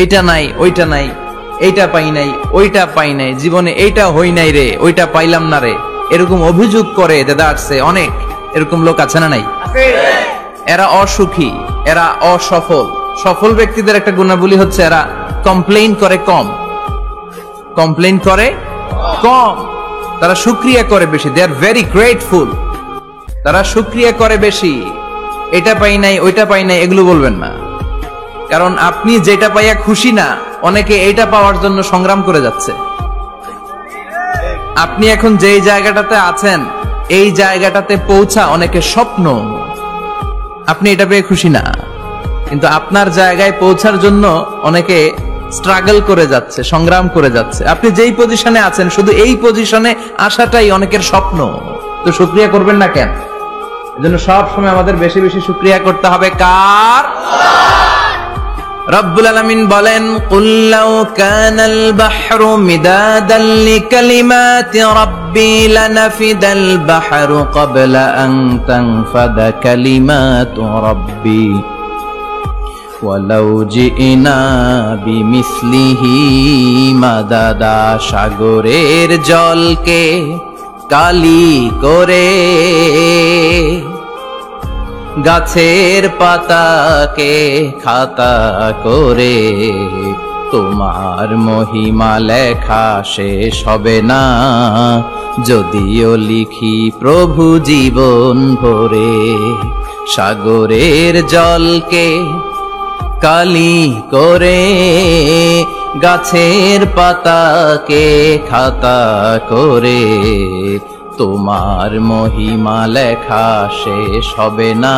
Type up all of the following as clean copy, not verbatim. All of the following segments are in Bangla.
এইটা নাই, ওইটা নাই, এইটা পাই নাই, ওইটা পাই নাই, জীবনে এইটা হই নাই রে, ওইটা পাইলাম না রে, এরকম অভিযোগ করে দেদারসে অনেক এরকম লোক আছে না নাই? এরা অসুখী, এরা অসফল। সফল ব্যক্তিদের একটা গুণাবলী হচ্ছে এরা কমপ্লেইন করে কম, কমপ্লেইন করে কম, তারা শুকরিয়া করে বেশি। দে আর ভেরি গ্রেটফুল, তারা শুকরিয়া করে বেশি। এটা পাই নাই, ওইটা পাই নাই এগুলো বলবেন না, কারণ আপনি যেটা পাইয়া খুশি না, অনেকে এইটা পাওয়ার জন্য সংগ্রাম করে যাচ্ছে। আপনি এখন যেই জায়গাটাতে আছেন, এই জায়গাটাতে পৌঁছা অনেকের স্বপ্ন। আপনি এটা পেয়ে খুশি না, কিন্তু আপনার জায়গায় পৌঁছার জন্য অনেকে স্ট্রাগল করে যাচ্ছে, সংগ্রাম করে যাচ্ছে। আপনি যেই পজিশনে আছেন, শুধু এই পজিশনে আসাটাই অনেকের স্বপ্ন। তো শুকরিয়া করবেন না কেন? এজন্য সব সময় আমাদের বেশি বেশি শুকরিয়া করতে হবে কার? রব্বুল আলামিন বলেন, কুল লাউ কানাল বাহরু মিদাদান লিকালিমাতি রাব্বি লানাফিদাল বাহরু ক্বাবলা আন তানফাদা কালিমাতু রাব্বি ওয়ালাউ জিনা বিমিসলিহি মাদাদা। সাগরের জলকে কালি করে, গাছের পাতাকে খাতা করে, তোমার মহিমা লেখা শেষ হবে না, যদিও লিখি প্রভু জীবন ভরে। সাগরের জলকে কালি করে, গাছের পাতাকে খাতা করে, তোমার মহিমা লেখা শেষ হবে না,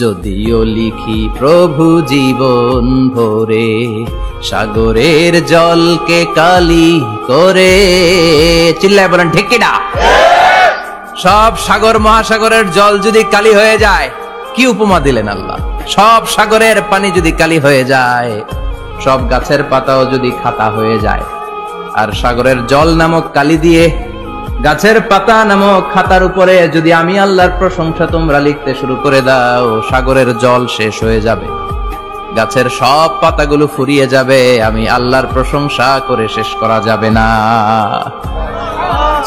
যদিও লিখি প্রভু জীবন ভরে। সাগরের জলকে কালি করে, চিল্লায় বলেন ঠিক কিনা? সব সাগর মহাসাগরের জল যদি কালি হয়ে যায়, কি উপমা দিলেন আল্লাহ? সব সাগরের পানি যদি কালি হয়ে যায়, সব গাছের পাতাও যদি খাতা হয়ে যায়, আর সাগরের জল নামক কালি দিয়ে গাছের পাতা নামক খাতার উপরে যদি আমি আল্লাহর প্রশংসা তোমরা লিখতে শুরু করে দাও, সাগরের জল শেষ হয়ে যাবে, গাছের সব পাতাগুলো ফুরিয়ে যাবে, আমি আল্লাহর প্রশংসা করে শেষ করা যাবে না।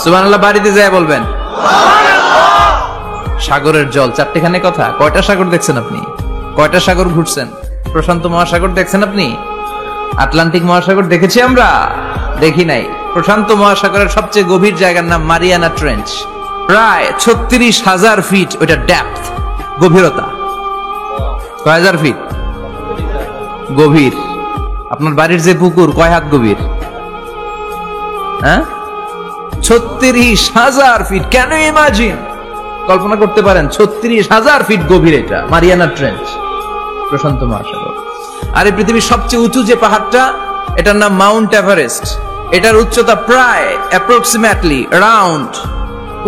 সুবহানাল্লাহ বাড়িতে যায় বলবেন সাগরের জল। চারটিখানে কথা। কয়টা সাগর দেখছেন আপনি? কয়টা সাগর ঘুরছেন? প্রশান্ত মহাসাগর দেখছেন আপনি? আটলান্টিক মহাসাগর দেখেছি আমরা? দেখি নাই। প্রশান্ত মহাসাগরের সবচেয়ে গভীর জায়গার নাম মারিয়ানা ট্রেঞ্চ, প্রায় 36,000 ফিট ওইটা ডেপথ, গভীরতা। কয় হাজার ফিট গভীর? আপনার বাড়ির যে পুকুর কয় হাত গভীর? হ্যাঁ, 36,000 ফিট। কেন ইমাজিন, কল্পনা করতে পারেন 36,000 ফিট গভীর এটা মারিয়ানা ট্রেঞ্চ, প্রশান্ত মহাসাগর। আর এই পৃথিবীর সবচেয়ে উঁচু যে পাহাড়টা, এটার নাম মাউন্ট এভারেস্ট। এটার উচ্চতা প্রায় অ্যাপ্রক্সিমেটলি অ্যারাউন্ড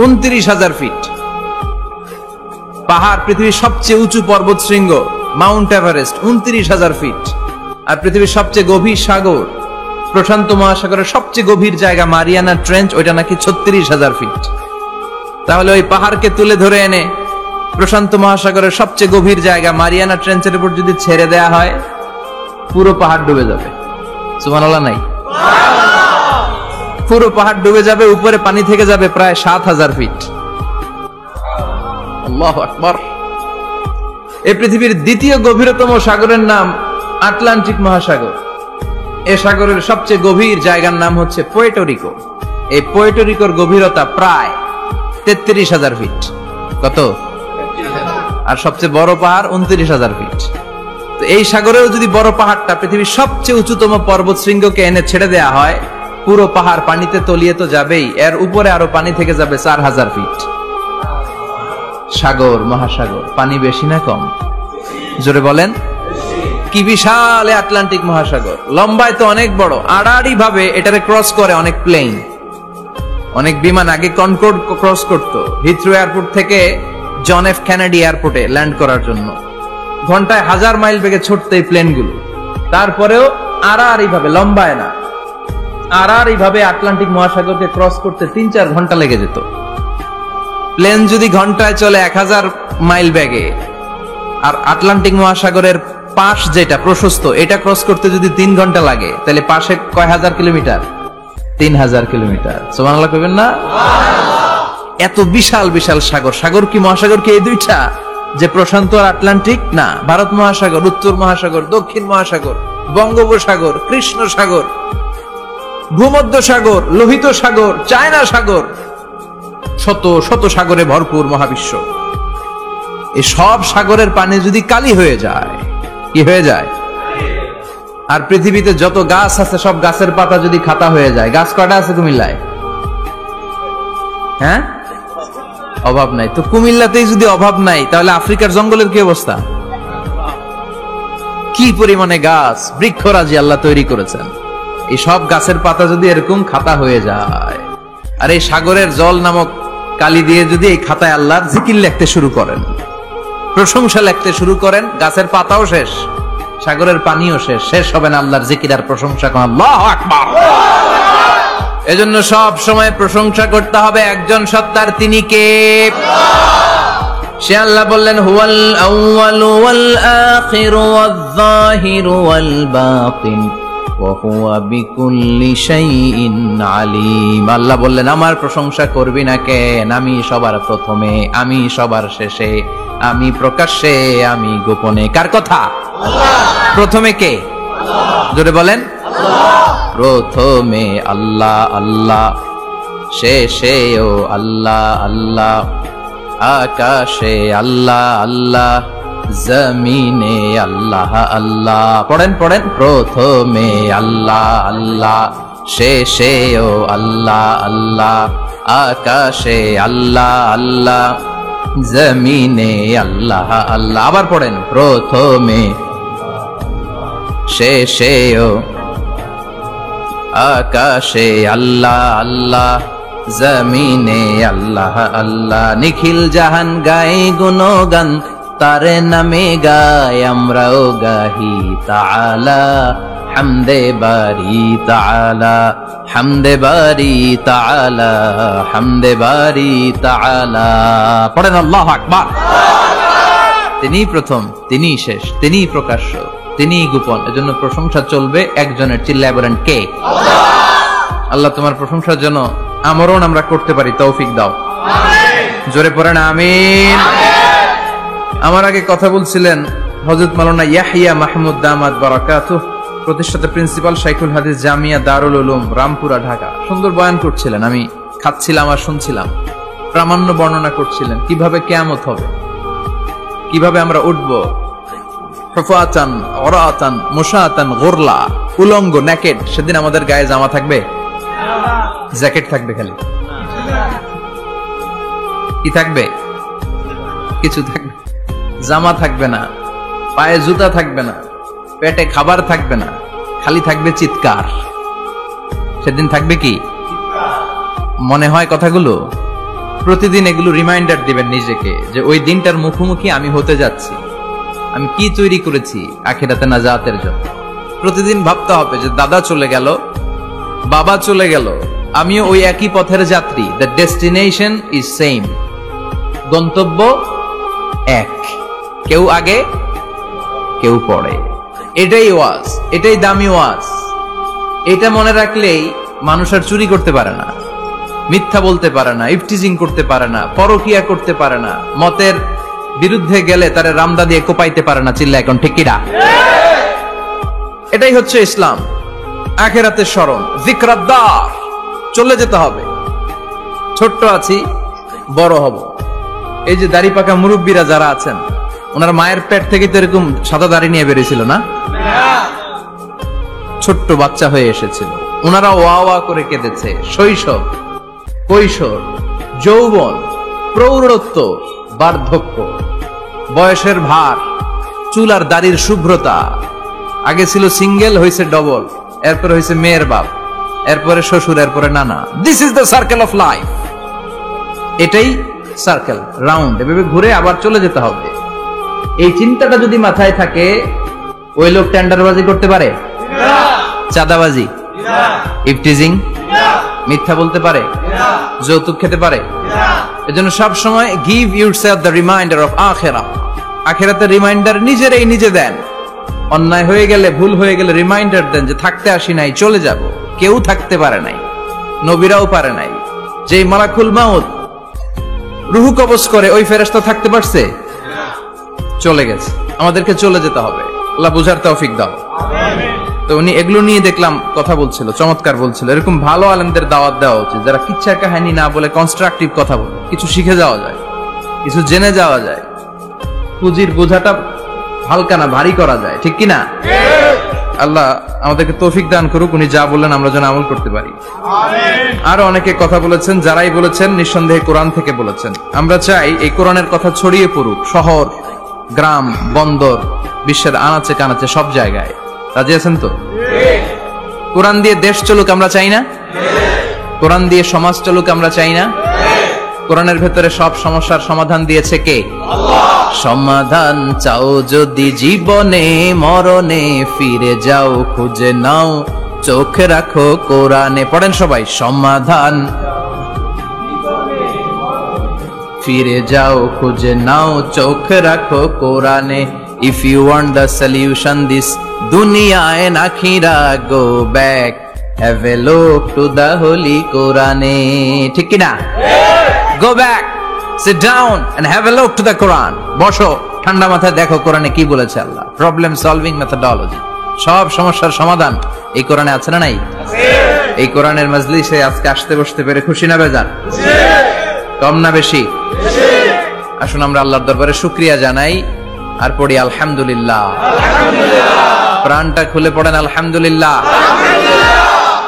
29,000 ফিট। পাহাড় পৃথিবীর সবচেয়ে উঁচু পর্বত শৃঙ্গ মাউন্ট এভারেস্ট 29,000 ফিট। আর পৃথিবীর সবচেয়ে গভীর সাগর, প্রশান্ত মহাসাগরের সবচেয়ে গভীর জায়গা মারিয়ানা ট্রেঞ্চ, ওইটা নাকি 36,000 ফিট। তাহলে ওই পাহাড়কে তুলে ধরে এনে প্রশান্ত মহাসাগরের সবচেয়ে গভীর জায়গা মারিয়ানা ট্রেঞ্চের উপর যদি ছেড়ে দেয়া হয়, পুরো পাহাড় ডুবে যাবে। সুবহানাল্লাহ নাই? পুরো পাহাড় ডুবে যাবে, উপরে পানি থেকে যাবে প্রায় 7,000 ফিট। আল্লাহু আকবার। এই পৃথিবীর দ্বিতীয় গভীরতম সাগরের নাম আটলান্টিক মহাসাগর। এই সাগরের সবচেয়ে গভীর জায়গার নাম হচ্ছে পুয়ের্টো রিকো। এই পুয়ের্টো রিকোর গভীরতা প্রায় 33,000 ফিট। কত? আর সবচেয়ে বড় পাহাড় 29,000 ফিট। তো এই সাগরেও যদি বড় পাহাড়টা পৃথিবীর সবচেয়ে উঁচুতম পর্বত শৃঙ্গকে এনে ছেড়ে দেয়া হয়, পুরো পাহাড় পানিতে তলিয়ে তো যাবেই, এর উপরে আরো পানি থেকে যাবে 4,000 ফিট। সাগর, মহাসাগর, পানি বেশি না কম? জোরে বলেন। কি বিশাল আটলান্টিক মহাসাগর! লম্বায় তো অনেক বড়, আড়াআড়ি ভাবে এটারে ক্রস করে অনেক প্লেন, অনেক বিমান। আগে কনকর্ড ক্রস করত হিথ্রো এয়ারপোর্ট থেকে জন এফ কেনেডি এয়ারপোর্টে ল্যান্ড করার জন্য। ঘন্টায় 1000 মাইল বেগে ছুটতো এই প্লেনগুলো। তারপরেও আড়াআড়ি ভাবে, লম্বায় না, আড়াআড়ি ভাবে আটলান্টিক মহাসাগরকে ক্রস করতে 3-4 ঘন্টা লেগে যেত। প্লেন যদি ঘন্টায় চলে 1000 মাইল বেগে, আর আটলান্টিক মহাসাগরের পাশ যেটা প্রশস্ত, এটা ক্রস করতে যদি 3 ঘন্টা লাগে, তাহলে পাশে কয় হাজার কিলোমিটার? 3000 কিলোমিটার। সুবহানাল্লাহ কইবেন না? এত বিশাল বিশাল সাগর। সাগর কি মহাসাগর কি এই দুইটা, যে প্রশান্ত আর আটলান্টিক? না, ভারত মহাসাগর, উত্তর মহাসাগর, দক্ষিণ মহাসাগর, বঙ্গোপসাগর, কৃষ্ণ সাগর, ভূমধ্য সাগর, লোহিত সাগর, চায়না সাগর, শত শত সাগরে ভরপুর মহাবিশ্ব। এই সব সাগরের পানি যদি কালি হয়ে যায়, কি হয়ে যায়? আর পৃথিবীতে যত গাছ আছে সব গাছের পাতা যদি খাতা হয়ে যায়, গাছ কয়টা আছে কুমিল্লায়? হ্যাঁ, অভাব নাই। তো কুমিল্লাতেই যদি অভাব নাই, তাহলে আফ্রিকার জঙ্গলের কি অবস্থা? কি পরিমাণে গাছ, বৃক্ষরাজি আল্লাহ তৈরি করেছেন। এই সব গাছের পাতা যদি এরকম খাতা হয়ে যায়, আর এই সাগরের জল নামক কালি দিয়ে যদি এই খাতায় আল্লাহর জিকির লিখতে শুরু করেন, প্রশংসা লিখতে শুরু করেন, গাছের পাতাও শেষ, সাগরের পানিও শেষ, শেষ হবে না আল্লাহর জিকির আর প্রশংসা করেন। আল্লাহু আকবার। এজন্য সব সময় প্রশংসা করতে হবে একজন সত্তার, তিনি কে? সে আল্লাহ বললেন, হুয়াল আউয়ালু ওয়াল আখিরু ওয়াল যাহিরু ওয়াল বাতিন ওয়া হুয়া বিকুল্লি শাইইন আলিম। আল্লাহ বললেন, আমার প্রশংসা করবি না কেন? আমি সবার প্রথমে, আমি সবার শেষে, আমি প্রকাশ্যে, আমি গোপনে। কার কথা? আল্লাহ। প্রথমে কে? আল্লাহ। জোরে বলেন, আল্লাহ। প্রথমে আল্লাহ আল্লাহ, শেষেও আল্লাহ আল্লাহ, আকাশে আল্লাহ আল্লাহ, জমিনে আল্লাহ আল্লাহ। পড়েন পড়েন, প্রথমে আল্লাহ আল্লাহ, শেষেও আল্লাহ আল্লাহ, আকাশে আল্লাহ আল্লাহ, জমিনে আল্লাহ আল্লাহ। আবার পড়েন, প্রথমে শেষেও আকাশে আল্লাহ আল্লাহ, জমিনে আল্লাহ আল্লাহ। নিখিল জাহান গায়ে গুণগান, তারে নামে গায় আমরাও গাহি তাআলা, হামদে বারি তাআলা, হামদে বারি তাআলা, হামদে বারি তাআলা। পড়েন আল্লাহু আকবার। তিনি প্রথম, তিনি শেষ, তিনি প্রকাশ্য, তিনি গোপন। এজন্য প্রশংসা চলবে একজনের। চিল্লায় বলেন, কে? আল্লাহ। আল্লাহ তোমার প্রশংসার জন্য আমরণ আমরা করতে পারি, তৌফিক দাও। আমিন। জোরে পড়েন আমিন। আমার আগে কথা বলছিলেন হযরত মাওলানা ইয়াহইয়া মাহমুদ দামাত বারাকাতুহু, প্রতিষ্ঠাতা প্রিন্সিপাল শাইখুল হাদিস জামিয়া দারুল উলুম রামপুরা ঢাকা। সুন্দর বয়ান করছিলেন, আমি খাচ্ছিলাম আর শুনছিলাম। প্রামাণ্য বর্ণনা করছিলেন কিভাবে কিয়ামত হবে, কিভাবে আমরা উঠবো, হুফাতান ওরাতান মুশাতান গুরলা, উলঙ্গ, নেকেড। সেদিন আমাদের গায়ে জামা থাকবে? জ্যাকেট থাকবে খালি। কি থাকবে? কিছু থাকবে, জামা থাকবে না, পায়ে জুতা থাকবে না, পেটে খাবার থাকবে না, খালি থাকবে চিৎকার। সেদিন থাকবে কি? মনে হয় কথাগুলো প্রতিদিন এগুলো রিমাইন্ডার দিবেন নিজেকে, যে ওই দিনটার মুখোমুখি আমি হতে যাচ্ছি, আমি কি তৈরি করেছি আখিরাতে নাজাতের জন্য। প্রতিদিন ভাবতে হবে যে দাদা চলে গেল, বাবা চলে গেল, আমিও ওই একই পথের যাত্রী। দ্য ডেস্টিনেশন ইজ সেম, গন্তব্য এক, কেউ আগে কেউ পরে। এটাই ওয়াজ, এটাই দামি ওয়াজ। এটা মনে রাখলেই মানুষ আর চুরি করতে পারে না, মিথ্যা বলতে পারে না, ইফটিজিং করতে পারে না, পরকিয়া করতে পারে না, মতের বিরুদ্ধে গেলে তারে রামদা দিয়ে কোপাইতে পারে না। চিল্লা এখন ঠিক কিনা? এটাই হচ্ছে ইসলাম। আখিরাতের স্মরণ, যিকরাদ্দার, চলে যেতে হবে। ছোট্ট আছি, বড় হব। এই যে দাড়ি পাকা মুরব্বীরা যারা আছেন, ওনার মায়ের পেট থেকে তো এরকম সাদা দাড়ি নিয়ে বেরিয়েছিল না? ছোট্ট বাচ্চা হয়ে এসেছিল, ওনারা ওয়া ওয়া করে কেঁদেছে। শৈশব, কৈশোর, যৌবন, প্রৌঢ়ত্ব, বার্ধক্য, বয়সের ভার, চুল আর দাড়ির শুভ্রতা। আগে ছিল সিঙ্গেল, হয়েছে ডবল, এরপরে হয়েছে মেয়ের বাপ, এরপরে শ্বশুর, এরপরে নানা। This is the circle of life. এটাই সার্কেল, রাউন্ড, এভাবে ঘুরে আবার চলে যেতে হবে। এই চিন্তাটা যদি মাথায় থাকে, ওই লোক টেন্ডারবাজি করতে পারে? চাঁদাবাজি, ইফটিজিং, মিথ্যা বলতে পারে? যৌতুক খেতে পারে? এজন্য সব সময় give yourself the reminder of আখিরাহ। আখিরাতের রিমাইন্ডার নিজেরাই নিজে দেন। অন্যায় হয়ে গেলে, ভুল হয়ে গেলে রিমাইন্ডার দেন যে থাকতে আসি নাই, চলে যাব। কেউ থাকতে পারে নাই, নবীরাও পারে নাই। যেই মালাকুল মাউত রুহ কবজ করে ওই ফেরেশতা থাকতে পারছে? চলে গেছে। আমাদেরকে চলে যেতে হবে। আল্লাহ বুঝার তৌফিক দাও। তো উনি এগুলো নিয়ে দেখলাম কথা বলছিল, চমৎকার বলছিল। এরকম ভালো আলেমদের দাওয়াত দেওয়া উচিত, যারা কিচ্ছা কাহিনী না বলে কনস্ট্রাকটিভ কথা বলে, কিছু শিখে যাওয়া যায়, কিছু জেনে যাওয়া যায়। পুঁজির বোঝাটা হালকা না, ভারী করা যায়, ঠিক কিনা? আল্লাহ আমাদেরকে তৌফিক দান করুক, উনি যা বললেন আমরা যেন আমল করতে পারি। আরো অনেকে কথা বলেছেন, যারাই বলেছেন নিঃসন্দেহে কোরআন থেকে বলেছেন। আমরা চাই এই কোরআনের কথা ছড়িয়ে পড়ুক শহর, গ্রাম, বন্দর, বিশ্বের আনাচে কানাচে, সব জায়গায়। রাজি আছেন তো? কোরআন দিয়ে দেশ চলুক আমরা চাই না? কোরআন দিয়ে সমাজ চলুক আমরা চাই না? কোরআনের ভেতরে সব সমস্যার সমাধান দিয়েছে কে? আল্লাহ। সমাধান চাও যদি জীবনে মরণে, ফিরে যাও খুঁজে নাও, চোখ রাখো কোরআনে। পড়েন সবাই, সমাধান ফিরে যাও খুঁজে নাও, চোখ রাখো কোরআনে। If you want the solution this dunya and akhirah, go back, have a look to the holy Quran. ঠিক কি না? Go back, sit down and have a look to the Quran. বসো, ঠান্ডা মাথায় দেখো কোরআনে কি বলেছে আল্লাহ। প্রবলেম সলভিং মেথোডোলজি, সব সমস্যার সমাধান এই কোরআনে আছে না নাই? এই কোরআনের মজলিসে আজকে আসতে বসতে পেরে খুশি না বেজার? কম না বেশি? আসুন আমরা আল্লাহর দরবারে শুকরিয়া জানাই আর পড়ি আলহামদুলিল্লাহ। প্রাণটা খুলে পড়েন আলহামদুলিল্লাহ।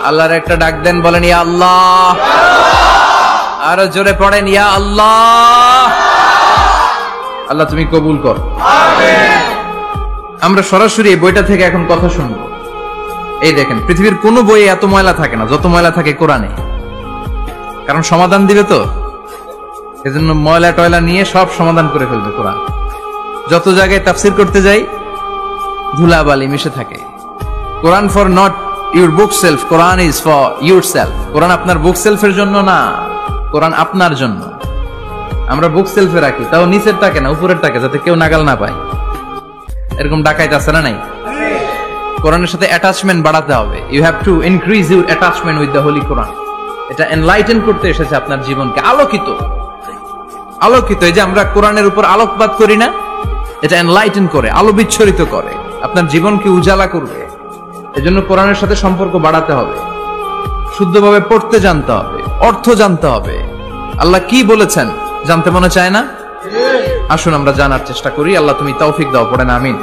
আল্লাহর একটা ডাক দেন, বলেন ইয়া আল্লাহ। আরো জোরে পড়েন ইয়া আল্লাহ। আল্লাহ তুমি কবুল কর। আমরা সরাসরি এই বইটা থেকে এখন কথা শুনবো। এই দেখেন, পৃথিবীর কোন বইয়ে এত ময়লা থাকে না যত ময়লা থাকে কোরআনে। কারণ সমাধান দিবে তো, এজন্য ময়লা টয়লা নিয়ে সব সমাধান করে ফেলবে কোরআন। যত জায়গায় তাফসির করতে যাই ধুলাবালি মিশে থাকে। Quran for not your bookshelf, Quran is for yourself. Quran আপনার বুক সেলফের জন্য না, কোরআন আপনার জন্য। আমরা বুক সেলফে রাখি, তাও নিচের টাকে না, উপরের টাকে, যাতে কেউ নাগাল না পায়। এরকম ডাকাইতে আছে না নাই? কোরআনের সাথে অ্যাটাচমেন্ট বাড়াতে হবে। You have to increase your attachment with the holy Quran. এটা এনলাইটেন করতে এসেছে আপনার জীবনকে, আলোকিত। আলোকিত, এই যে আমরা কোরআনের উপর আলোকপাত করি না, এটা এনলাইটেন করে, আলো বিচ্ছরিত করে, আপনার জীবনকে উজালা করবে। এজন্য কোরআনের সাথে সম্পর্ক বাড়াতে হবে, শুদ্ধভাবে পড়তে জানতে হবে, অর্থ জানতে হবে। আল্লাহ কি বলেছেন জানতে মনে চায় না? আসুন আমরা জানার চেষ্টা করি। আল্লাহ তুমি তৌফিক দাও, পড়েন আমিন।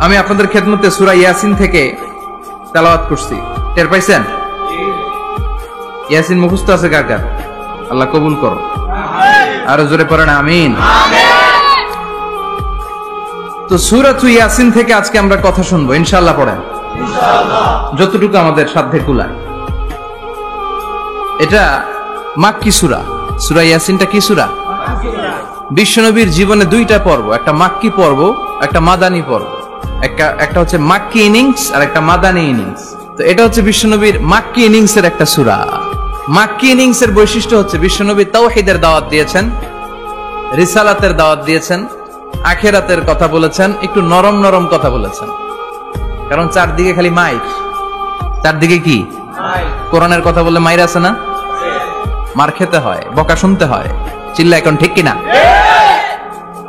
আমি আপনাদের খেদমতে সূরা ইয়াসিন থেকে তেলাওয়াত করছি, টের পাইছেন? ইয়াসিন মুখস্থ আছে কার কার? আল্লাহ কবুল করো। আরো জোরে পড়েন আমিন। তো সূরা ইয়াসিন থেকে আজকে আমরা কথা শুনবো ইনশাআল্লাহ। পড়েন ইনশাআল্লাহ, যতটুকু আমাদের সাধ্যে কুলায়। এটা মাক্কি সূরা। সূরা ইয়াসিনটা কি সূরা? বিশ্বনবীর জীবনে দুইটা পর্ব, একটা মাক্কি পর্ব, একটা মাদানী পর্ব। একটা হচ্ছে মাক্কি ইনিংস আর একটা মাদানী ইনিংস। তো এটা হচ্ছে বিশ্বনবীর মাক্কি ইনিংস এর একটা সূরা। মাক্কি ইনিংস এর বৈশিষ্ট্য হচ্ছে বিশ্বনবী তাওহীদের দাওয়াত দিয়েছেন, রিসালাতের দাওয়াত দিয়েছেন, আখিরাতের কথা বলেছেন, একটু নরম নরম কথা বলেছেন। কারণ চারদিকে খালি মাইর, চারদিকে কি কোরআনের কথা বললে মাইর আছে না? মার খেতে হয়, বকা শুনতে হয়। চিল্লা এখন ঠিক কিনা?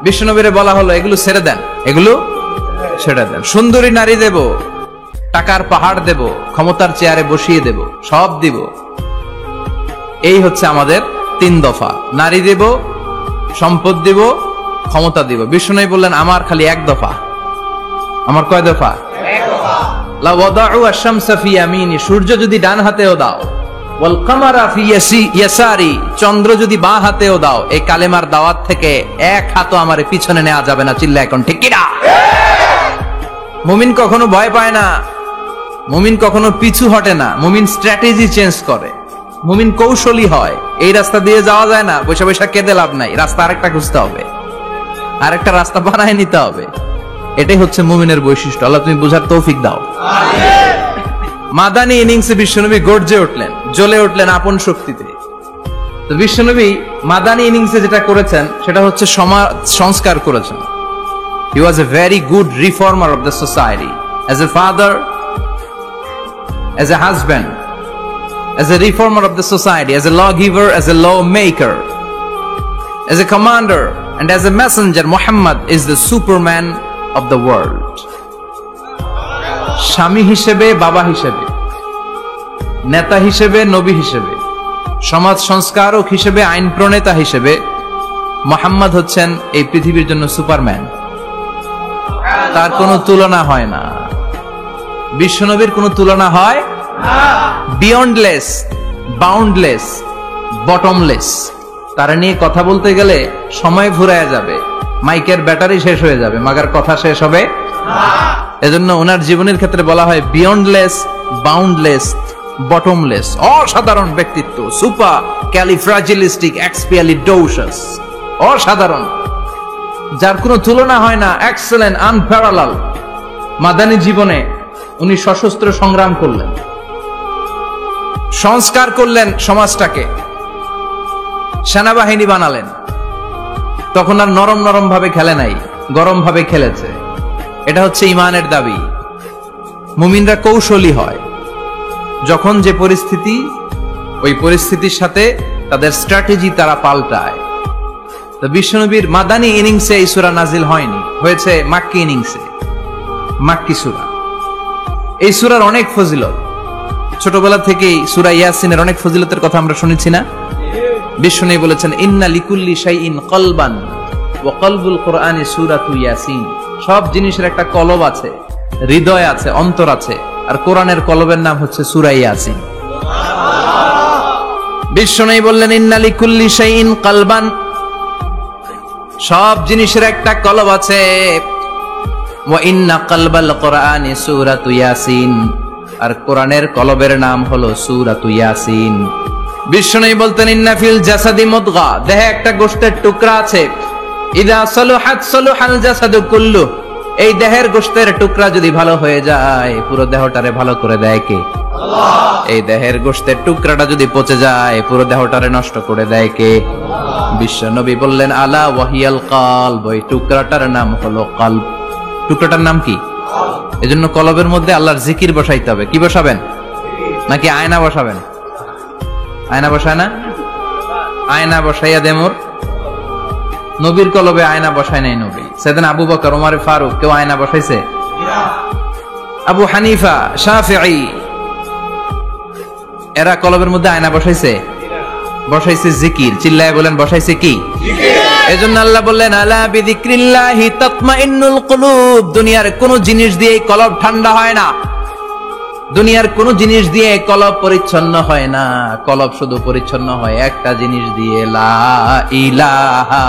বিশ্বনবীরে বলা হলো এগুলো ছেড়ে দেন, এগুলো ছেড়ে দেন। সুন্দরী নারী দেব, টাকার পাহাড় দেব, ক্ষমতার চেয়ারে বসিয়ে দেব, সব দিব। এই হচ্ছে আমাদের 3 দফা। নারী দেব, সম্পদ দিব, ক্ষমতা দিব। বিষ্ণু বললেন আমার খালি 1 দফা। আমার কয় দফা? 1 দফা। লা ওয়াদাউ আশ-শামসা ফি ইয়ামিনি, সূর্য যদি ডান হাতেও দাও, ওয়াল কামারা ফি ইয়াসারি, চন্দ্র যদি বাঁ হাতেও দাও, এই কালেমার দাওয়াত থেকে 1 হাতও আমারে পিছনে নেওয়া যাবে না। চিল্লা এখন ঠিক কি না? মুমিন কখনো ভয় পায় না, মুমিন কখনো পিছু হটে না, মুমিন স্ট্র্যাটেজি চেঞ্জ করে, মুমিন কৌশলী হয়। এই রাস্তা দিয়ে যাওয়া যায় না, বসে বসে কেঁদে লাভ নাই, রাস্তা আরেকটা খুঁজতে হবে, আরেকটা রাস্তা বানায় নিতে হবে। এটাই হচ্ছে মুমিনের বৈশিষ্ট্য। আল্লাহ তুমি বুঝার তৌফিক দাও। মাদানী ইনিংসে বিশ্বনবী গর্জে উঠলেন, জ্বলে উঠলেন আপন শক্তিতে। তো বিশ্বনবী মাদানী ইনিংসে যেটা করেছেন সেটা হচ্ছে সমাজ সংস্কার করেছেন। He was a very good reformer of the society. As a father, as a husband, as a reformer of the society, as a lawgiver, as a lawmaker, as a commander, and as a messenger, Muhammad is the Superman of the world. স্বামী হিসেবে, বাবা হিসেবে, নেতা হিসেবে, নবী হিসেবে, সমাজ সংস্কারক হিসেবে, আইন প্রণেতা হিসেবে মুহাম্মদ হচ্ছেন এই পৃথিবীর জন্য সুপারম্যান। তার কোনো তুলনা হয় না। বিশ্বনবীর কোনো তুলনা হয় না। Beyondless, boundless, bottomless. তারা নিয়ে কথা বলতে গেলে সময় ফুরায় যাবে, মাইকের ব্যাটারি শেষ হয়ে যাবে, মাগার কথা শেষ হবে না। এজন্য ওনার জীবনের ক্ষেত্রে বলা হয় বিয়ন্ডলেস, বাউন্ডলেস, বটমলেস। অসাধারণ ব্যক্তিত্ব, সুপার ক্যালিফ্রাজিলিস্টিক এক্সপিয়ালিডোসাস, অসাধারণ, যার কোনো তুলনা হয় না, এক্সেলেন্ট, আনপ্যারালাল। মাদানী জীবনে উনি সশস্ত্র সংগ্রাম করলেন, সংস্কার করলেন সমাজটাকে, সেনাবাহিনী বানালেন। তখন আর নরম নরম ভাবে খেলে নাই, গরম ভাবে খেলেছে। এটা হচ্ছে ইমানের দাবি। মুমিনরা কৌশলী হয়। যখন যে পরিস্থিতি, ওই পরিস্থিতির সাথে তাদের স্ট্র্যাটেজি তারা পাল্টায়। তো বিশ্বনবীর মাদানী ইনিংসে এই সূরা নাজিল হয়নি, হয়েছে মাক্কি ইনিংসে, মাক্কি সূরা। এই সূরার অনেক ফজিলত, ছোটবেলা থেকেই সূরা ইয়াসিনের অনেক ফজিলতের কথা আমরা শুনেছি না? বিশ্বনবী বলেছেন, ইন্না লিকুল্লি শাইইন কলবান ওয়া কলবুল কুরআনি সূরাতু ইয়াসিন। সব জিনিসের একটা কলব আছে, হৃদয় আছে, অন্তর আছে, আর কোরআনের কলবের নাম হচ্ছে সূরা ইয়াসিন। বিশ্বনবী বললেন, ইন্না লিকুল্লি শাইইন কলবান, সব জিনিসের একটা কলব আছে। ওয়া ইন্না কলবাল কুরআনি সূরাতু ইয়াসিন, আর কোরআনের কলবের নাম হলো সূরাতু ইয়াসিন। বিশ্বনবী বলতেন, ইন্না ফিল জাসাদি মুদগা, দেহে একটা গোশতের টুকরা আছে। ইদা সালুহাত সালুহাল জাসাদু কুল্লু, এই দেহের গোশতের টুকরা যদি ভালো হয়ে যায়, পুরো দেহটারে ভালো করে দেয় কে? আল্লাহ। এই দেহের গোশতের টুকরাটা যদি পচে যায়, পুরো দেহটারে নষ্ট করে দেয় কে? বিশ্বনবী বললেন, আলা ওয়াহিয়াল কলব, ওই টুকরাটার নাম হলো কলব। টুকরাটার নাম কি? এজন্য কলবের মধ্যে আল্লাহর জিকির বসাইতে হবে। কি বসাবেন? নাকি আয়না বসাবেন? আয়না বসায় না? আয়না বসাইয়া দেমোর। নবীর কলবে আয়না বসায় নাই নবী। সেদিন আবু বকর, ওমর ফারুক, কেউ আয়না বসাইছে? আবু হানিফা, শাফিঈ, এরা কলবের মধ্যে আয়না বসাইছে? বসাইছে জিকির। চিল্লায় বলেন, বসাইছে কি? এজন্য আল্লাহ বললেন, আলা বিযিক্রিল্লাহি তাতমাইন্নুল কুলুব। দুনিয়ার কোন জিনিস দিয়ে কলব ঠান্ডা হয় না, দুনিয়ার কোন জিনিস দিয়ে কলব পরিচ্ছন্ন হয় না। কলব শুধু পরিচ্ছন্ন হয় একটা জিনিস দিয়ে, লা ইলাহা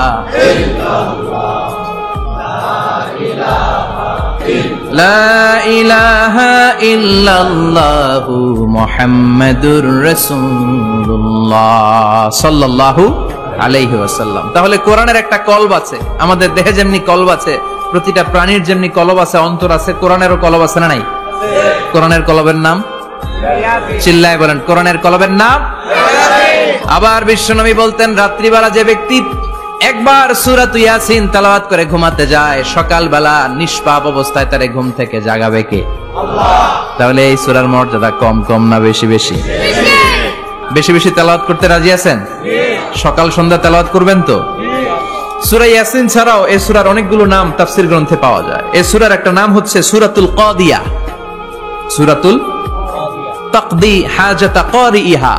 ইল্লাল্লাহ, লা ইলাহা ইল্লাল্লাহু মুহাম্মাদুর রাসূলুল্লাহ সাল্লাল্লাহু আলাইহি ওয়াসাল্লাম। তাহলে কোরআনের একটা কলব আছে। আমাদের দেহে যেমনি কলব আছে, প্রতিটা প্রাণীর যেমনি কলব আছে, অন্তর আছে, কোরআনেরও কলব আছে না নাই? কোরআনের কলবের নাম? চিল্লায় বলেন, কোরআনের কলবের নাম? আবার বিশ্বনবী বলতেন, রাত্রিবেলা যে ব্যক্তি একবার সূরাতু ইয়াসিন তেলাওয়াত করে ঘুমাতে যায়, সকালবেলা নিষ্পাপ অবস্থায় তারে ঘুম থেকে জাগাবে কে? আল্লাহ। তাহলে এই সূরার মর্যাদা কম কম না বেশি বেশি? বেশি বেশি তেলাওয়াত করতে রাজি আছেন? সকাল সন্ধ্যা তেলাওয়াত করবেন তো? সূরা ইয়াসিন ছাড়াও এই সূরার অনেকগুলো নাম তাফসীর গ্রন্থে পাওয়া যায়। এই সূরার একটা নাম হচ্ছে সূরাতুল কাদিয়া, সূরাতুল তাকদি হাজাতা কারিইহা।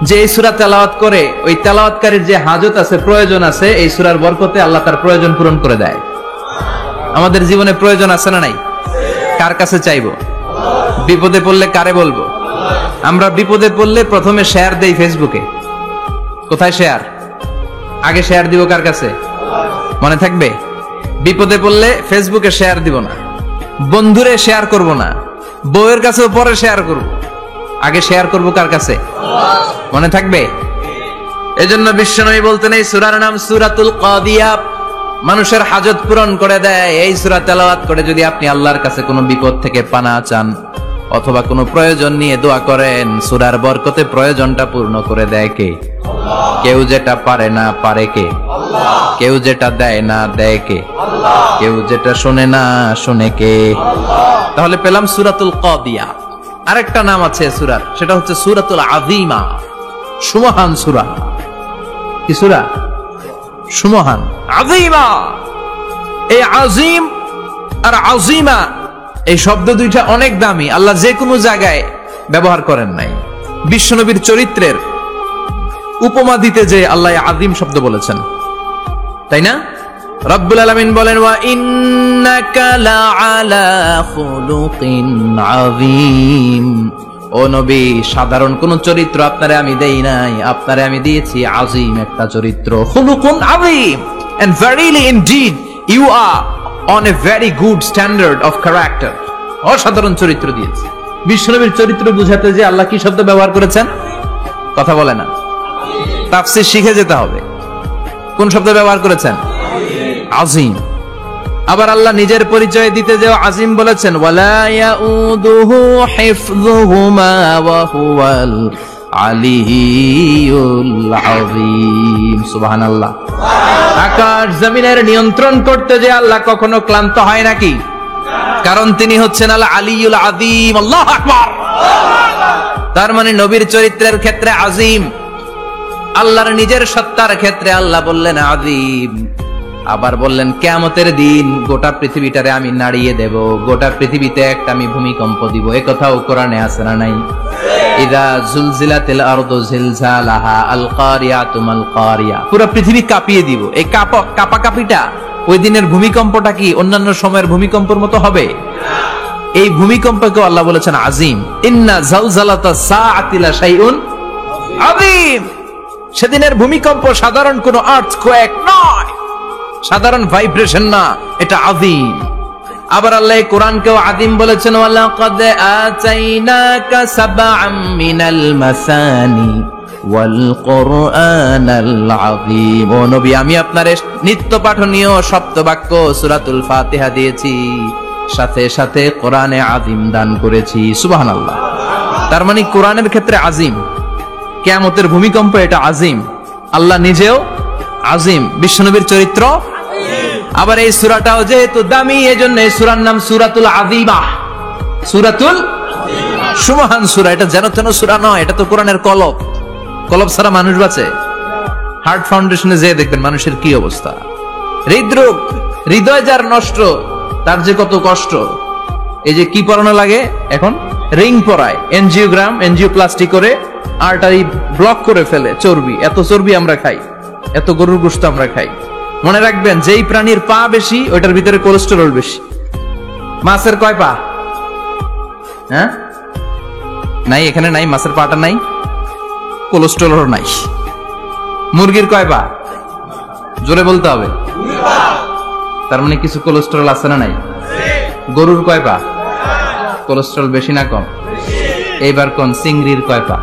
যে এই সূরা তেলাওয়াত করে, ওই তেলাওয়াতকারীর যে হাজত আছে, প্রয়োজন আছে, এই সূরার বরকতে আল্লাহ তার প্রয়োজন পূরণ করে দেয়। আমাদের জীবনে প্রয়োজন আছে না নাই? কার কাছে চাইবো? বিপদে পড়লে কারে বলবো? আমরা বিপদে পড়লে প্রথমে শেয়ার দেই ফেসবুকে। কোথায় শেয়ার? আগে শেয়ার দিব কার কাছে? মনে থাকবে? বিপদে পড়লে ফেসবুকে শেয়ার দিব না, বন্ধুরে শেয়ার করব না, বউয়ের কাছেও পরে শেয়ার করব, আগে শেয়ার করব কার কাছে? মনে থাকবে? এজন্য বিশ্বনবী বলতেন, এই সূরার নাম সূরাতুল কাদিয়া, মানুষের হাজত পূরণ করে দেয়। এই সূরা তেলাওয়াত করে যদি আপনি আল্লাহর কাছে কোনো বিপদ থেকে পানা চান, অথবা কোনো প্রয়োজন নিয়ে দোয়া করেন, সূরার বরকতে প্রয়োজনটা পূর্ণ করে দেয় কে? কেউ যেটা পারে না পারে কে? কেউ যেটা দেয় না দেয় কে? কেউ যেটা শোনে না শোনে কে? তাহলে পেলাম সূরাতুল কাদিয়া। আরেকটা নাম আছে সূরার, সেটা হচ্ছে সূরাতুল আযীমা, সুমহান সূরা। কি সূরা? সুমহান, আযীমা। এই আযীম আর আযীমা এই শব্দ দুইটা অনেক দামি, আল্লাহ যে কোনো জায়গায় ব্যবহার করেন নাই। বিশ্বনবীর চরিত্রের উপমা দিতে যে আল্লাহ আযীম শব্দ বলেছেন, তাই না? রব্বুল আলামিন বলেন, ওয়া ইন্নাকা লাআলা খুলুকিন আযীম। ও নবী, সাধারণ কোন চরিত্র আপনারে আমি দেই নাই, আপনারে আমি দিয়েছি আযীম একটা চরিত্র, খুলুকুন আযীম। And verily indeed you are on a very good standard of character. অসাধারণ চরিত্র দিয়েছি। বিশ্বনবীর চরিত্র বুঝাতে যে আল্লাহ কি শব্দ ব্যবহার করেছেন? কথা বলে না, তাফসীর শিখে যেতে হবে। কোন শব্দ ব্যবহার করেছেন? আযীম। আবার আল্লাহ নিজের পরিচয় দিতে যে আযীম বলেছেন, ওয়ালা ইয়াউদুহু হিফযুহুমা ওয়া হুয়াল আলিয়্যুল আযীম। সুবহানাল্লাহ। আকাশ জমিনের নিয়ন্ত্রণ করতে যে আল্লাহ কখনো ক্লান্ত হয় নাকি? কারণ তিনি হচ্ছেন আল আলিয়্যুল আযীম। আল্লাহু আকবার। তার মানে নবীর চরিত্রের ক্ষেত্রে আযীম, আল্লাহর নিজের সত্তার ক্ষেত্রে আল্লাহ বললেন আযীম। আবার বললেন কিয়ামতের দিন গোটা পৃথিবীটারে আমি নাড়িয়ে দেব, গোটা পৃথিবীতে একটা আমি ভূমিকম্প দিব। এই কথাও কোরআনে আছে না নাই? ইযা জুলজিলাতিল আরদু জিলজালাহা আল কারিয়াতু মাল কারিয়া। পুরো পৃথিবী কাঁপিয়ে দিব। এই কাঁপাকাঁপিটা ওই দিনের ভূমিকম্পটা কি অন্যান্য সময়ের ভূমিকম্পের মতো হবে? এই ভূমিকম্পকে আল্লাহ বলেছেন আযীম। ইন্না জালজালাতাস সাআতি লা শাইউন আযীম। সেদিনের ভূমিকম্প সাধারণ কোনো আর্থকোয়েক নয়, সাধারণ ভাইব্রেশন না, এটা আযীম। আবার আল্লাহ কোরআনকেও আযীম বলেছেন, ওয়ালাকাদ আতাইনাকা সাবআম মিনাল মাসানি ওয়াল কুরআনাল আযীম। ও নবী, আমি আপনার নিত্য পাঠনীয় সপ্তবাক্য সূরাতুল ফাতিহা দিয়েছি, সাথে সাথে কোরআনে আযীম দান করেছি। সুবহানাল্লাহ। তার মানে কোরআনের ক্ষেত্রে আযীম, কিয়ামতের ভূমিকম্প এটা আযীম, আল্লাহ নিজেও আযীম, বিশ্বনবীর চরিত্র। আবার এই সূরাটাও যেহেতু দামি, এজন্য এই সূরার নাম সূরাতুল আযীমা, সূরাতুল সুমহান সূরা। এটা যেন তেন সূরা নয়, এটা তো কোরআনের কলব। কলব ছাড়া মানুষ বাঁচে? হার্ট ফাউন্ডেশনে যেয়ে দেখবেন মানুষের কি অবস্থা। হৃদরোগ, হৃদয় যার নষ্ট, তার যে কত কষ্ট। এই যে কি পরানো লাগে এখন, রিং পরায়, এনজিওগ্রাম, এনজিওপ্লাস্টি করে আর্টারি ব্লক করে ফেলে। চর্বি, এত চর্বি আমরা খাই, এত গরুর গোশত আমরা খাই। মনে রাখবেন, যেই প্রাণীর পা বেশি ওইটার ভিতরে কোলেস্টেরল বেশি। মাছের কয় পা? হ্যাঁ, নাই, এখানে নাই, মাছের পাটা নাই, কোলেস্টেরল নাই। মুরগির কয় পা? জোরে বলতে হবে। তার মানে কিছু কোলেস্টেরল আছে না নাই? গরুর কয় পা? কোলেস্টেরল বেশি না কম? এইবার কোন চিংড়ির কয় পা?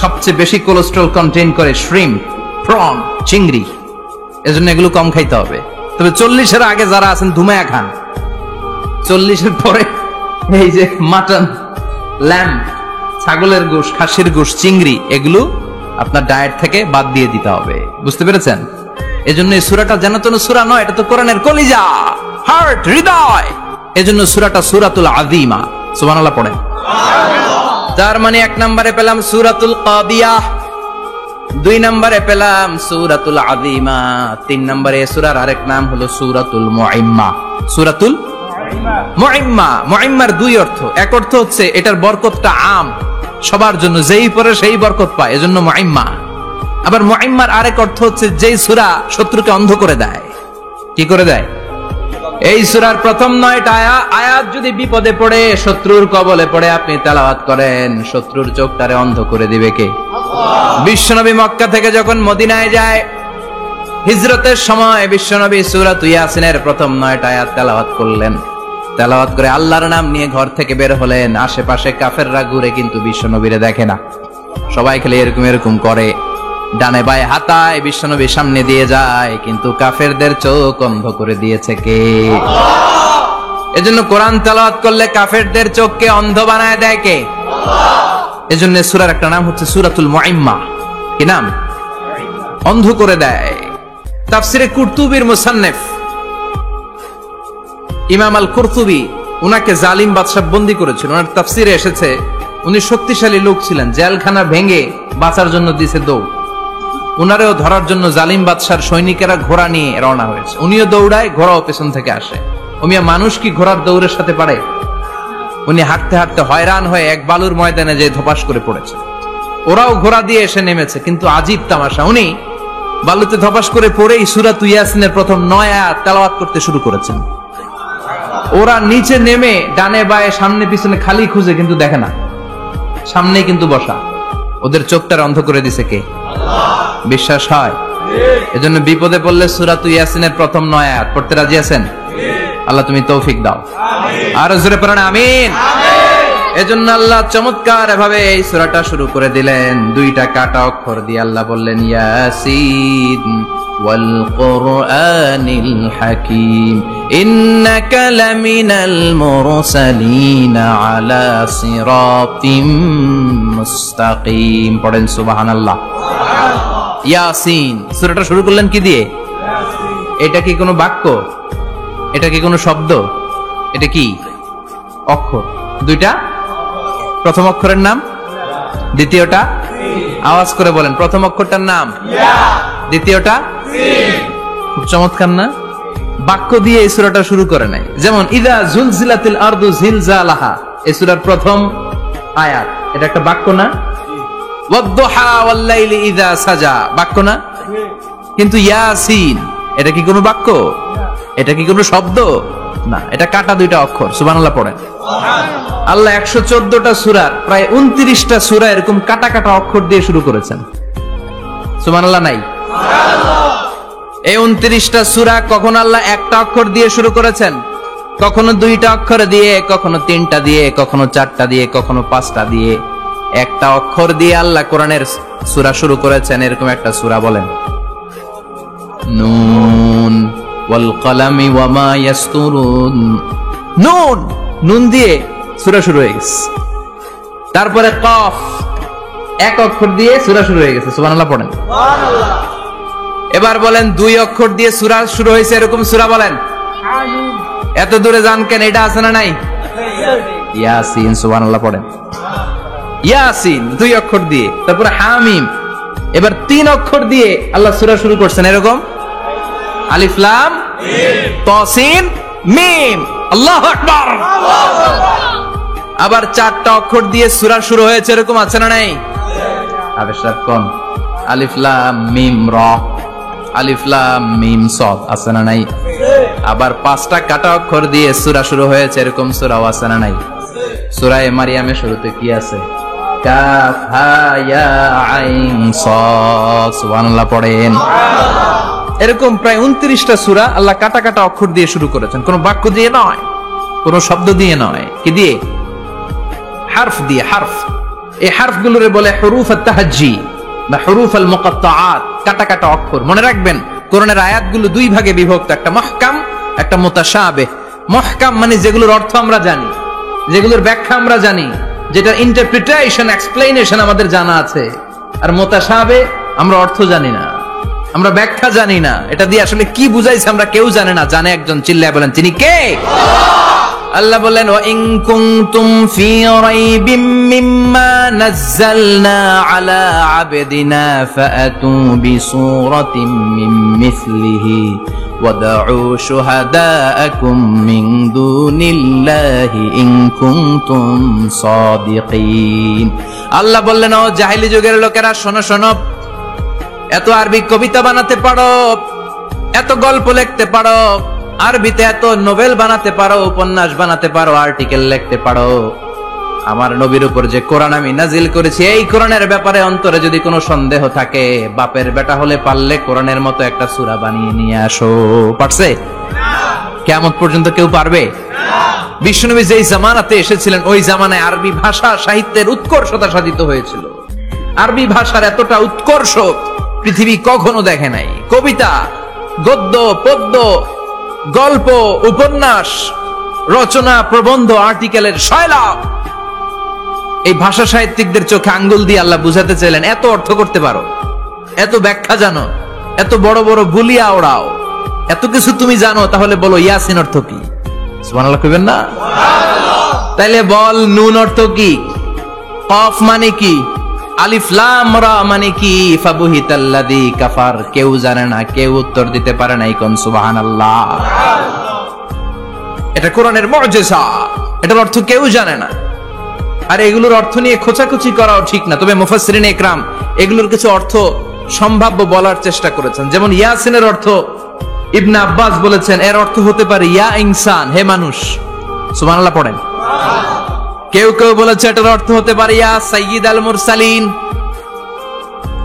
সবচেয়ে বেশি কোলেস্টেরল কন্টেইন করে শ্রিম্প, প্রন, চিংড়ি। এজন্য এগুলো কম খাইতে হবে। তবে 40-এর আগে যারা আছেন ধুমায়া খান, 40-এর পরে এই যে মাটন, ল্যাম্ব, ছাগলের গোশ, খাসির গোশ, চিংড়ি, এগুলো আপনার ডায়েট থেকে বাদ দিয়ে দিতে হবে। বুঝতে পেরেছেন? এজন্য এই সূরাটা যেন তেন সূরা নয়, এটা তো কোরআনের কলিজা, হার্ট, হৃদয়। এজন্য সূরাটা সূরাতুল আযীমা। সুবহানাল্লাহ পড়েন। তার মানে 1 নম্বরে পেলাম সূরাতুল কাদিয়া, 2 নম্বরে পেলাম সূরাতুল আযীমা, 3 নম্বরে সূরার আরেক নাম হলো সূরাতুল মুইম্মা। সূরাতুল মুইম্মা। মুইম্মার 2 অর্থ। এক অর্থ হচ্ছে এটার বরকতটা আম, সবার জন্য, যেই পড়ে সেই বরকত পায়, এজন্য মুইম্মা। আবার মুইম্মার আরেক অর্থ হচ্ছে যেই সূরা শত্রুকে অন্ধ করে দেয়। কি করে দেয়? এই সূরার প্রথম 9টা আয়াত যদি বিপদে পড়ে, শত্রুর কবলে পড়ে আপনি তেলাওয়াত করেন, শত্রুর চোখটারে অন্ধ করে দিবে কে? আল্লাহ। বিশ্বনবী মক্কা থেকে যখন মদিনায় যায়, হিজরতের সময় বিশ্বনবী সূরাতুল ইয়াসিনের প্রথম 9টা আয়াত তেলাওয়াত করলেন। তেলাওয়াত করে আল্লাহর নাম নিয়ে ঘর থেকে বের হলেন। আশেপাশে কাফেররা ঘুরে কিন্তু বিশ্বনবীরে দেখে না, সবাই খেলে এরকম এরকম করে, ডানে বায়ে হাতায়, বিশ্বনবীর সামনে দিয়ে যায়, কিন্তু কাফেরদের চোখ অন্ধ করে দিয়েছে কে? এজন্য কোরআন তেলাওয়াত করলে কাফেরদের চোখকে অন্ধ বানায় দেয় কে? আল্লাহ। এজন্য সূরার একটা নাম হচ্ছে সূরাতুল মুআম্মা। কি নাম? অন্ধ করে দেয়। তাফসিরে কুরতুবির মুসান্নিফ ইমাম আল কুরতুবি উনাকে জালিম বাদশা বন্দী করেছিল। ওনার তাফসিরে এসেছে উনি শক্তিশালী লোক ছিলেন, জেলখানা ভেঙে বাঁচার জন্য দিছে দৌড়। উনারেও ধরার জন্য জালিম বাদশার সৈনিকেরা ঘোড়া নিয়ে রওনা হয়েছে। উনিও দৌড়ায়, ঘোড়াও পেছন থেকে আসে। ওমিয়া মানুষ কি ঘোড়ার দৌড়ের সাথে পারে? উনি হাঁটতে হাঁটতে হয়রান হয়ে এক বালুর ময়দানে যে ধপাস করে পড়েছে। ওরাও ঘোড়া দিয়ে এসে নেমেছে, কিন্তু আজীব তামাশা, উনি বালুতে ধপাস করে পড়েই সূরা ইয়াসিনের প্রথম 9 আয়াত তেলাওয়াত করতে শুরু করেছেন। ওরা নিচে নেমে ডানে বায়ে সামনে পিছনে খালি খুঁজে, কিন্তু দেখে না, সামনেই কিন্তু বসা। ওদের চোখটা অন্ধ করে দিছে কে? আল্লাহ। বিশ্বাস হয়? এজন্য বিপদে পড়লে সূরা ইয়াসিনের প্রথম 9 আয়াত পড়তে রাজি আছেন? আল্লাহ তুমি তৌফিক দাও। আর জোরে পড়েন আমিন। এজন্য আল্লাহ চমৎকার এভাবে এই সূরাটা শুরু করে দিলেন। 2টা কাটা অক্ষর দিয়ে আল্লাহ বললেন ইয়াসিন ওয়াল কুরআনিল হাকীম ইন্নাকা লামিনাল মুরসালিন আলা সিরাতিম মুস্তাকিম। পড়েন সুবহানাল্লাহ। ইয়াসিন সূরাটা শুরু করলেন কি দিয়ে? এটা কি কোনো বাক্য? এটা কি কোনো শব্দ? এটা কি অক্ষর? 2টা। প্রথম অক্ষরের নাম, দ্বিতীয়টা আওয়াজ করে বলেন, প্রথম অক্ষরটার নাম ইয়া, দ্বিতীয়টা সিন। খুব চমৎকার না? বাক্য দিয়ে এই সূরাটা শুরু করে নাই। যেমন ইযা জুলজিলাতিল আরদু জিলজালাহা, এই সূরার প্রথম আয়াত, এটা একটা বাক্য না? ওয়াদ-দুহা ওয়াল-লাইলি ইযা সাজা, বাক্য না? কিন্তু ইয়াসিন এটা কি কোনো বাক্য? এটা কি কোনো শব্দ? না, এটা কাটা 2টা অক্ষর। সুবহানাল্লাহ পড়েন। আল্লাহ 114টা সূরার প্রায় 29টা সূরা এরকম কাটা কাটা অক্ষর দিয়ে শুরু করেছেন। সুবহানাল্লাহ নাই? এই 29টা সূরা কখনো আল্লাহ একটা অক্ষর দিয়ে শুরু করেছেন, কখনো 2টা অক্ষর দিয়ে, কখনো 3টা দিয়ে, কখনো 4টা দিয়ে, কখনো 5টা দিয়ে। একটা অক্ষর দিয়ে আল্লাহ কোরআনের সূরা শুরু করেছেন। এরকম একটা সূরা বলেন, নুন ওয়াল কলামি ওয়া মা ইয়াসতুরুন। নুন, নুন দিয়ে সূরা শুরু হয়ে গেছে। তারপরে কফ, এক অক্ষর দিয়ে সূরা শুরু হয়ে গেছে। সুবহানাল্লাহ পড়েন। সুবহানাল্লাহ। এবার বলেন 2 অক্ষর দিয়ে সূরা শুরু হয়েছে, এরকম সূরা বলেন। আমিন। এত দূরে যান কেন? এটা আছে না নাই? ইয়াসিন। সুবহানাল্লাহ পড়েন। ইয়াসিন 2 অক্ষর দিয়ে। তারপরে হামিম। এবার 3 অক্ষর দিয়ে আল্লাহ সূরা শুরু করছেন, এরকম আলিফ লাম মিম তা সিন মিম। আল্লাহু আকবার। আবার 4টা অক্ষর দিয়ে সূরা শুরু হয়েছে, এরকম আছে না নাই? আবেশাত কোন? আলিফ লাম মিম রা, আলিফ লাম মিম সাদ, আছে না নাই? আবার 5টা কাটা অক্ষর দিয়ে সূরা শুরু হয়েছে, এরকম সূরাও আছে না নাই? সূরা মারিয়ামের শুরুতে কি আছে? কাফ হা ইয়া আইন সাদ। সুবহানাল্লাহ পড়েন। এরকম প্রায় 29টা সূরা আল্লাহ কাটা কাটা অক্ষর দিয়ে শুরু করেছেন, কোনো বাক্য দিয়ে নয়, কোনো শব্দ দিয়ে নয়। কি দিয়ে? হারফ দিয়ে। হারফ, এই হারফগুলোরে বলে হুরুফ আত-তাহাজ্জি বা হুরুফ আল-মুকাত্তাআত, কাটা কাটা অক্ষর। মনে রাখবেন কোরআনের আয়াতগুলো 2 ভাগে বিভক্ত, একটা মুহকাম, একটা মুতাশাবিহ। মুহকাম মানে যেগুলোর অর্থ আমরা জানি, যেগুলোর ব্যাখ্যা আমরা জানি, যেটা ইন্টারপ্রিটেশন এক্সপ্লেনেশন আমাদের জানা আছে। আর মুতাশাবিহ আমরা অর্থ জানি না, আমরা ব্যাখ্যা জানি না, এটা দিয়ে আসলে কি বুঝাইছে আমরা কেউ জানে না। জানে একজন, চিল্লায় বলেন তিনি কে? আল্লাহ বলেন ওয়া ইন কুনতুম ফি রাইবিম মিম্মা নাযালনা আলা আবদিনা ফাআতু বিসূরাতিন মিন মিসলিহি ওয়াদউ শুহাদাআকুম মিন দুনিল্লাহি ইন কুনতুম সাদিকিন। আল্লাহ বললেন ও জাহেলি যুগের লোকেরা, শোনো শোনো, এত আরবি কবিতা বানাতে পারো, এত গল্প লিখতে পারো, আরবিতে এত নোবেল বানাতে পারো, উপন্যাস বানাতে পারো, আর্টিকেল লিখতে পারো, আমার নবীর উপর যে কোরআন আমি নাজিল করেছি, এই কোরআনের ব্যাপারে অন্তরে যদি কোনো সন্দেহ থাকে, বাপের বেটা হলে পারলে কোরআনের মতো একটা সূরা বানিয়ে নিয়ে আসো। পারছে? কিয়ামত পর্যন্ত কেউ পারবে? বিশ্বনবী যেই জামানাতে এসেছিলেন, ওই জামানায় আরবি ভাষা সাহিত্যের উৎকর্ষতা সাধিত হয়েছিল। আরবি ভাষার এতটা উৎকর্ষ পৃথিবী কখনো দেখে নাই। কবিতা, গদ্য, পদ্য, গল্প, উপন্যাস রচনা, প্রবন্ধ, আর্টিকেলের শৈলাভ। এই ভাষা সাহিত্যিকদের চোখে আঙ্গুল দিয়ে আল্লাহ বুঝাতে চাইলেন, এত অর্থ করতে পারো, এত ব্যাখ্যা জানো, এত বড় বড় বুলিয়া ওড়াও, এত কিছু তুমি জানো, তাহলে বলো ইয়াসিন অর্থ কি? সুবহানাল্লাহ কইবেন না? তাইলে বল নুন অর্থ কি, কফ মানে কি, আলিফ লাম রা মানে কি, ফাবুহিতাল্লাযী কাফার। কেউ জানে না, কেউ উত্তর দিতে পারে না। কোন সুবহানাল্লাহ। এটা কোরআনের মুজিজা, এটার অর্থ কেউ জানে না। আর এগুলোর অর্থ নিয়ে খোঁচাখুচি করাও ঠিক না। তবে মুফাসসিরিনে ইকরাম এগুলোর কিছু অর্থ সম্ভাব্য বলার চেষ্টা করেছেন। যেমন ইয়াসিনের অর্থ ইবনে আব্বাস বলেছেন, এর অর্থ হতে পারে ইয়া ইনসান, হে মানুষ। সুবহানাল্লাহ পড়েন। কেউ কেউ বলেছে এটার অর্থ হতে পারে ইয়া সাইয়্যিদ আল মুরসালিন।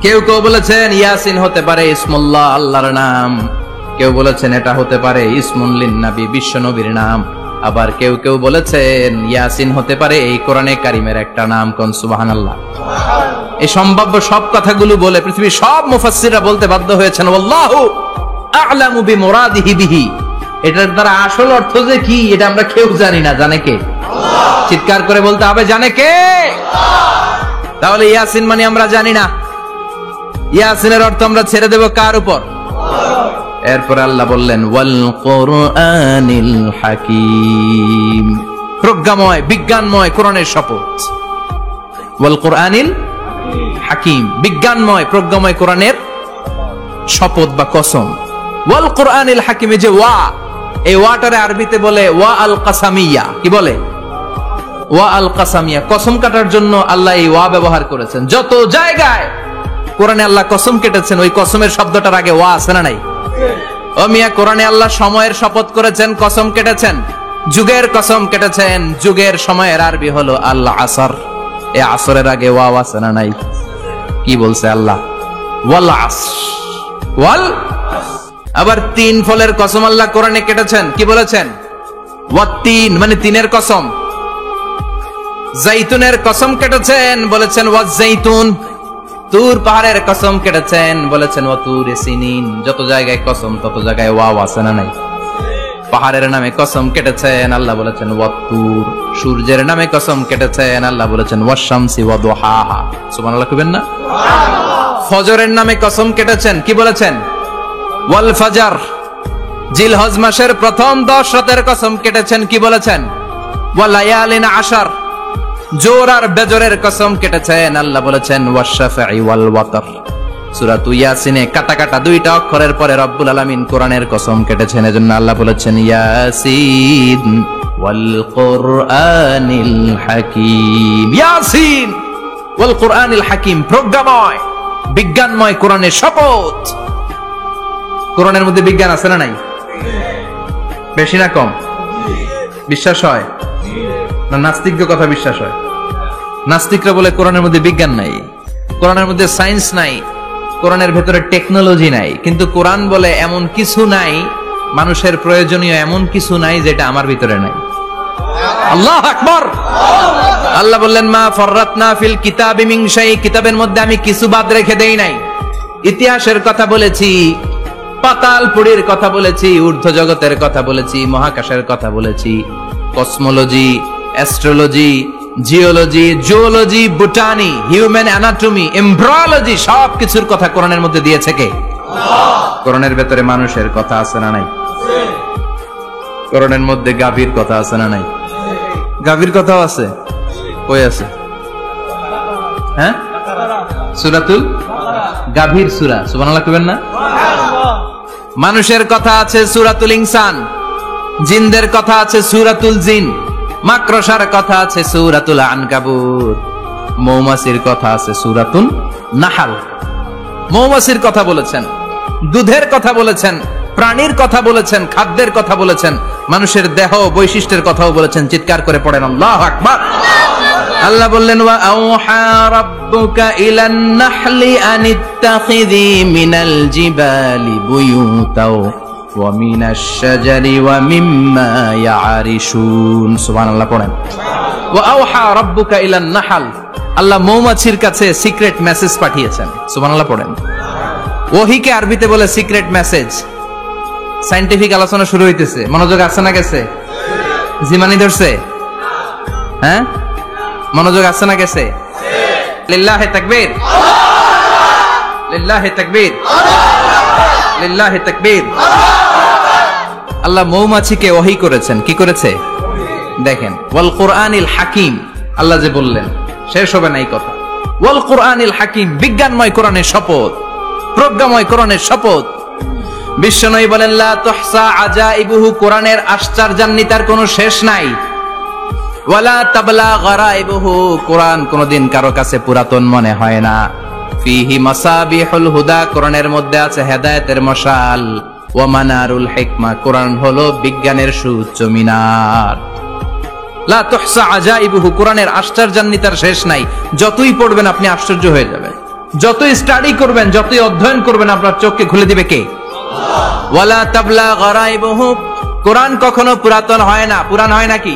কেউ কেউ বলেছেন ইয়াসিন হতে পারে ইসমুল্লাহ, আল্লাহর নাম। কেউ বলেছেন এটা হতে পারে ইসমুন লিন নবী, বিশ্ব নবীর নাম। আবার কেউ কেউ বলেছেন ইয়াসিন হতে পারে এই কোরআনে কারিমের একটা নাম। কোন সুবহানাল্লাহ। এই সম্ভাব্য সব কথাগুলো বলে পৃথিবীর সব মুফাসসিররা বলতে বাধ্য হয়েছেন আল্লাহু আ'লামু বিমুরাদিহি বিহি। এটার দ্বারা আসল অর্থ যে কি এটা আমরা কেউ জানি না। জানে কে? আল্লাহ। চিৎকার করে বলতে হবে, জানে কে? আল্লাহ। তাহলে ইয়াসিন মানে আমরা জানি না। ইয়াসিনের অর্থ আমরা ছেড়ে দেব কার উপর? আল্লাহ। এরপর আল্লাহ বললেন ওয়াল কুরআনিল হাকীম, প্রজ্ঞাময় বিজ্ঞানময় কোরআনের শপথ। ওয়াল কুরআনিল হাকীম, বিজ্ঞানময় প্রজ্ঞাময় কোরআনের শপথ বা কসম। ওয়াল কুরআনিল হাকীম, যে ওয়া, এই ওয়াটারে আরবিতে বলে ওয়া আল কাসামিয়া। কি বলে? ওয়া আল কাসামিয়া, কসম কাটার জন্য আল্লাহ এই ওয়া ব্যবহার করেছেন। যত জায়গায় কোরআনে আল্লাহ কসম কেটেছেন, ওই কসমের শব্দটার আগে ওয়া আছে না নাই? ও মিয়া, কোরআনে আল্লাহ সময়ের শপথ করেছেন, কসম কেটেছেন, যুগের কসম কেটেছেন। যুগের সময়ের আরবি হলো আল আসর। এই আসরের আগে ওয়া আছে না নাই? কি বলছে আল্লাহ? ওয়াল আসর, ওয়াল। আবার তিন ফলের কসম আল্লাহ কোরআনে কেটেছেন। কি বলেছেন? ওয়াত্তিন, মানে তিনের কসম। জাইতুনের কসম কেটেছেন, বলেছেন ওয়াজ জাইতুন। তুর পাহাড়ের কসম কেটেছেন, বলেছেন ওয়া তুর সিনিন। যত জায়গায় কসম তত জায়গায় ওয়া আছে না নাই? পাহাড়ের নামে কসম কেটেছেন, আল্লাহ বলেছেন ওয়া তুর। সূর্যের নামে কসম কেটেছেন, আল্লাহ বলেছেন ওয়াশ শামসি ওয়া দুহাহা। সুবহানাল্লাহ কইবেন না? ফজরের নামে কসম কেটেছেন। কি বলেছেন? ওয়াল ফাজর। জিলহজ মাসের প্রথম 10 রাতের কসম কেটেছেন। কি বলেছেন? ওয়া লায়ালিন আশর। জোর আর বেজরের কসম কেটেছেন, আল্লাহ বলেছেন ওয়াশ-শাফঈ ওয়াল ওয়াতর। সূরা ইয়াসিনে কাটা কাটা দুইটা অক্ষরের পরে রব্বুল আলামিন কোরআনের কসম কেটেছেন। এজন্য আল্লাহ বলেছেন ইয়াসিন ওয়াল কুরআনিল হাকীম। ইয়াসিন ওয়াল কুরআনিল হাকীম, প্রজ্ঞাময় বিজ্ঞানময় কোরআনের শপথ। কোরআনের মধ্যে বিজ্ঞান আছে না নাই? বেশি না কম? বিশ্বাস হয় না নাস্তিকদের কথা বিশ্বাস হয়? নাস্তিকরা বলে কোরআনের মধ্যে বিজ্ঞান নাই, কোরআনের মধ্যে সায়েন্স নাই, কোরআনের ভেতরে টেকনোলজি নাই। কিন্তু কোরআন বলে এমন কিছু নাই, মানুষের প্রয়োজনীয় এমন কিছু নাই যেটা আমার ভিতরে নাই। আল্লাহু আকবার। আল্লাহ বললেন মা ফাররাতনা ফিল কিতাবি মিন শাই, কিতাবের মধ্যে আমি কিছু বাদ রেখে দেই নাই। ইতিহাসের কথা বলেছি, পাতালপুরীর কথা বলেছি, ঊর্ধ্ব জগতের কথা বলেছি, মহাকাশের কথা বলেছি, cosmology, astrology, geology, zoology, botany, human anatomy, embryology, সব কিছুর কথা কোরআনের মধ্যে দিয়েছে কে? আল্লাহ। কোরআনের ভেতরে মানুষের কথা আছে না নাই? কোরআনের মধ্যে গাভীর কথা আছে না নাই? গাভীর কথাও আছে। কই আছে? হ্যাঁ, সূরাতুল গাভীর সূরা। সুবহানাল্লাহ কইবেন না? মানুষের কথা আছে সূরাতুল ইনসান, জিনদের কথা আছে সূরাতুল জিন, মাকড়সার কথা আছে সূরাতুল আনকাবুত, মৌমাছির কথা আছে সূরাতুন নাহাল। মৌমাছির কথা বলেছেন, দুধের কথা বলেছেন, প্রাণীর কথা বলেছেন, খাদ্যের কথা বলেছেন, মানুষের দেহ বৈশিষ্ট্যের কথাও বলেছেন। চিৎকার করে পড়েন আল্লাহু আকবার। আল্লাহ বললেন ওয়া আওহা রাব্বুকা ইলান নাহলি আনিত্তাখিযি মিনাল জিবালি বুয়ুতাও ওয়া মিনাশ শাজারি ওয়া মিম্মা ইয়ারিশুন। সুবহানাল্লাহ পড়েন। ওয়া আওহা রাব্বুকা ইলান নাহল, আল্লাহ মৌমাছির কাছে সিক্রেট মেসেজ পাঠিয়েছেন। সুবহানাল্লাহ পড়েন। ওহীকে আরবিতে বলে সিক্রেট মেসেজ। সায়েন্টিফিক আলোচনা শুরু হইতেছে, মনোযোগ আছে না গেছে? জিমানি ধরছে? হ্যাঁ, মনোযোগ আছে না গেছে? লিল্লাহি তাকবীর, লিল্লাহি তাকবীর, লিল্লাহি তাকবীর। আল্লাহ মৌমাছিকে ওহী করেছেন। কি করেছে? দেখেন, ওয়াল কুরআনিল হাকিম, আল্লাহ যে বললেন শেষ হবে না এই কথা। ওয়াল কুরআনিল হাকিম, বিজ্ঞানময় কোরআনের শপথ, প্রজ্ঞাময় কোরআনের শপথ। বিশ্বনবী বলেন লা তুহসা আজাইবুহু, কোরআনের আশ্চর্যান্বিতার কোনো শেষ নাই। ওয়ালা তাবলা গারাইবুহু, কোরআন কোনদিন কারো কাছে পুরাতন মনে হয় না। ফিহি মাসাবিহুল হুদা, কোরআনের মধ্যে আছে হেদায়েতের মশাল। ওয়া মানারুল হিকমা, কোরআন হলো বিজ্ঞানের সুউচ্চ মিনার। লা তুহসা আজাইবুহু, কোরআনের আশ্চর্যান্বিতার শেষ নাই। যতই পড়বেন আপনি আশ্চর্য হয়ে যাবেন, যতই স্টাডি করবেন, যতই অধ্যয়ন করবেন, আপনার চোখকে খুলে দিবে কে? ওয়ালা তাবলা গারাইবুহু, কোরআন কখনো পুরাতন হয় না। পুরান হয় নাকি?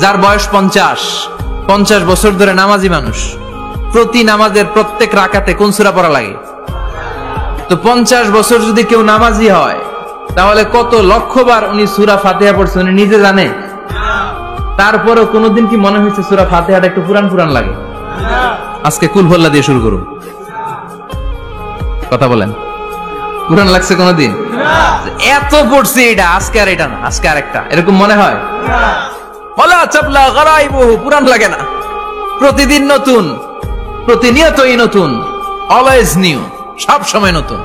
যার বয়স 50 বছর ধরে নামাজি মানুষ, প্রতি নামাজের প্রত্যেক রাকাতে কোন সূরা পড়া লাগে? তো 50 বছর যদি কেউ নামাজি হয়, তাহলে কত লক্ষবার উনি সূরা ফাতিহা পড়ছে উনি নিজে জানে? তারপরেও কোনদিন কি মনে হয়েছে সূরা ফাতিহাটা একটু পুরান পুরান লাগে? আজকে কুল হল্লা দিয়ে শুরু করুন, কথা বলেন। পুরান লাগছে কোনদিন? এত পড়ছি এটা, আজকে আর এটা না, আজকে আরেকটা, এরকম মনে হয়? ওয়ালা তাবলা গারাইবুহু, পুরান লাগে না। প্রতিদিন নতুন, প্রতিনিয়তই নতুন, অলওয়েজ নিউ, সব সময় নতুন।